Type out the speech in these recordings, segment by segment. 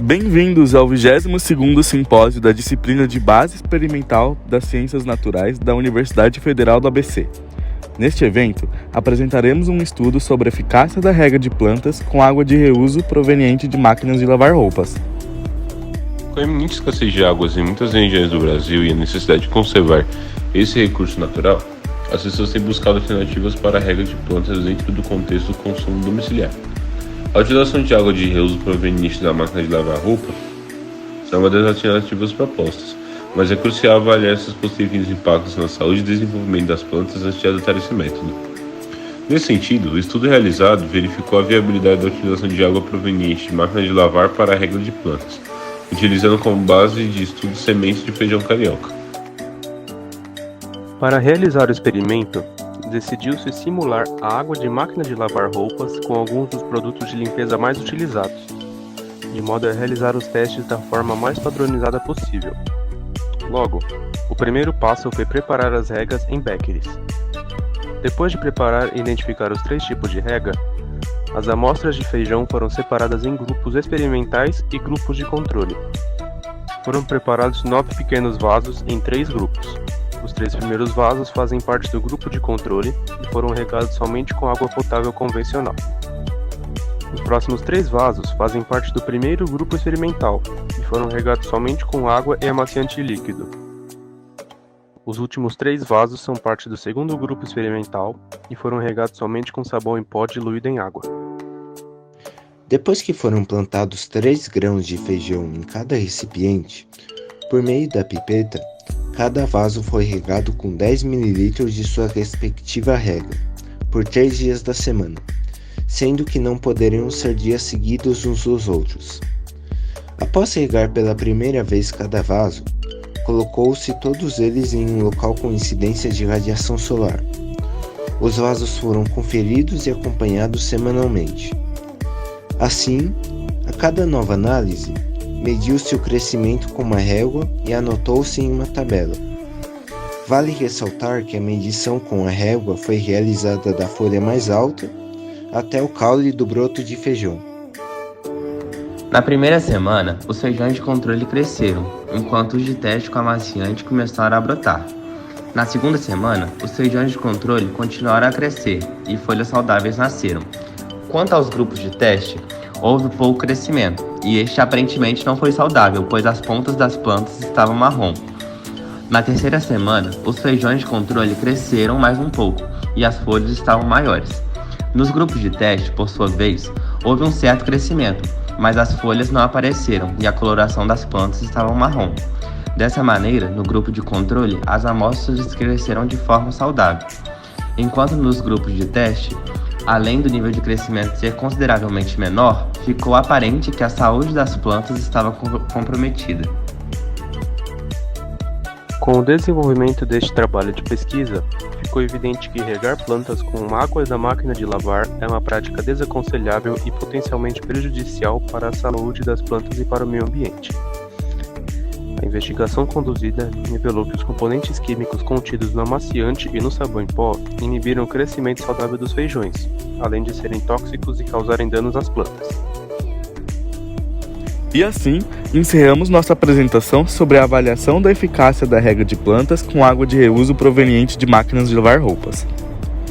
Bem-vindos ao 22º Simpósio da disciplina de Base Experimental das Ciências Naturais da Universidade Federal do ABC. Neste evento, apresentaremos um estudo sobre a eficácia da rega de plantas com água de reuso proveniente de máquinas de lavar roupas. Com a iminente escassez de águas em muitas regiões do Brasil e a necessidade de conservar esse recurso natural, as pessoas têm buscado alternativas para a rega de plantas dentro do contexto do consumo domiciliar. A utilização de água de reuso proveniente da máquina de lavar roupa é uma das alternativas propostas, mas é crucial avaliar esses possíveis impactos na saúde e desenvolvimento das plantas antes de adotar esse método. Nesse sentido, o estudo realizado verificou a viabilidade da utilização de água proveniente de máquina de lavar para a rega de plantas, utilizando como base de estudo sementes de feijão carioca. Para realizar o experimento, decidiu-se simular a água de máquina de lavar roupas com alguns dos produtos de limpeza mais utilizados, de modo a realizar os testes da forma mais padronizada possível. Logo, o primeiro passo foi preparar as regas em beckers. Depois de preparar e identificar os 3 tipos de rega, as amostras de feijão foram separadas em grupos experimentais e grupos de controle. Foram preparados 9 pequenos vasos em 3 grupos. Os 3 primeiros vasos fazem parte do grupo de controle e foram regados somente com água potável convencional. Os próximos 3 vasos fazem parte do primeiro grupo experimental e foram regados somente com água e amaciante líquido. Os últimos 3 vasos são parte do segundo grupo experimental e foram regados somente com sabão em pó diluído em água. Depois que foram plantados 3 grãos de feijão em cada recipiente, por meio da pipeta, cada vaso foi regado com 10 ml de sua respectiva rega, por 3 dias da semana, sendo que não poderiam ser dias seguidos uns dos outros. Após regar pela primeira vez cada vaso, colocou-se todos eles em um local com incidência de radiação solar. Os vasos foram conferidos e acompanhados semanalmente. Assim, a cada nova análise, mediu-se o crescimento com uma régua e anotou-se em uma tabela. Vale ressaltar que a medição com a régua foi realizada da folha mais alta até o caule do broto de feijão. Na primeira semana, os feijões de controle cresceram, enquanto os de teste com amaciante começaram a brotar. Na segunda semana, os feijões de controle continuaram a crescer e folhas saudáveis nasceram. Quanto aos grupos de teste, houve pouco crescimento, e este aparentemente não foi saudável, pois as pontas das plantas estavam marrom. Na terceira semana, os feijões de controle cresceram mais um pouco, e as folhas estavam maiores. Nos grupos de teste, por sua vez, houve um certo crescimento, mas as folhas não apareceram e a coloração das plantas estava marrom. Dessa maneira, no grupo de controle, as amostras cresceram de forma saudável. Enquanto nos grupos de teste, além do nível de crescimento ser consideravelmente menor, ficou aparente que a saúde das plantas estava comprometida. Com o desenvolvimento deste trabalho de pesquisa, ficou evidente que regar plantas com água da máquina de lavar é uma prática desaconselhável e potencialmente prejudicial para a saúde das plantas e para o meio ambiente. A investigação conduzida revelou que os componentes químicos contidos no amaciante e no sabão em pó inibiram o crescimento saudável dos feijões, além de serem tóxicos e causarem danos às plantas. E assim, encerramos nossa apresentação sobre a avaliação da eficácia da rega de plantas com água de reuso proveniente de máquinas de lavar roupas.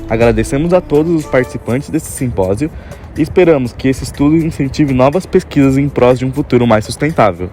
Agradecemos a todos os participantes desse simpósio e esperamos que esse estudo incentive novas pesquisas em prol de um futuro mais sustentável.